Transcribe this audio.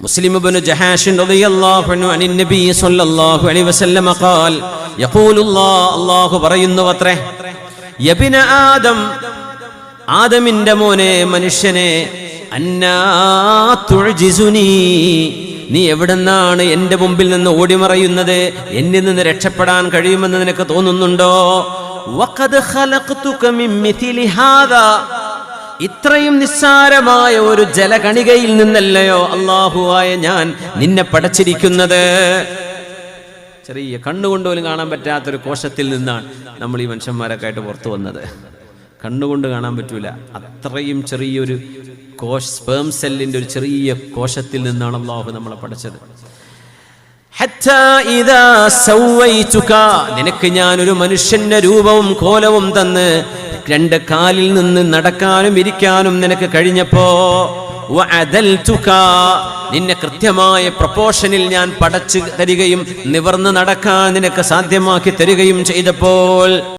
مسلم بن جحاش رضي الله عنه عن النبي صلى الله عليه وسلم قال يقول الله പറയുന്നു അത്രേ യബ്ന ആദം ആദമിന്റെ മോനെ മനുഷ്യനെ അന്നാ തുഅ്ജിസുനി നീ എവിടെന്നാണ് എൻ്റെ മുമ്പിൽ നിന്ന് ഓടിമറയുന്നത് എന്നിൽ നിന്ന് രക്ഷപ്പെടാൻ കഴിയുമെന്ന് നിനക്ക് തോന്നുന്നുണ്ടോ വഖദ് ഖലഖതുക മിൻ മിഥ്ലി ഹാദാ ഇത്രയും നിസ്സാരമായ ഒരു ജലകണികയിൽ നിന്നല്ലയോ അല്ലാഹുവായ ഞാൻ നിന്നെ പടച്ചിരിക്കുന്നത്. ചെറിയ കണ്ണുകൊണ്ട് പോലും കാണാൻ പറ്റാത്തൊരു കോശത്തിൽ നിന്നാണ് നമ്മൾ ഈ മനുഷ്യന്മാരൊക്കെ ആയിട്ട് പുറത്തു വന്നത്. കണ്ണുകൊണ്ട് കാണാൻ പറ്റൂല, അത്രയും ചെറിയൊരു സ്പേം സെല്ലിന്റെ ഒരു ചെറിയ കോശത്തിൽ നിന്നാണ് അല്ലാഹു നമ്മളെ പഠിച്ചത്. നിനക്ക് ഞാൻ ഒരു മനുഷ്യന്റെ രൂപവും കോലവും തന്ന് രണ്ട് കാലിൽ നിന്ന് നടക്കാനും ഇരിക്കാനും നിനക്ക് കഴിഞ്ഞപ്പോ നിന്നെ കൃത്യമായ പ്രൊപ്പോർഷനിൽ ഞാൻ പടച്ചു തരികയും നിവർന്ന് നടക്കാൻ നിനക്ക് സാധ്യമാക്കി തരികയും ചെയ്തപ്പോൾ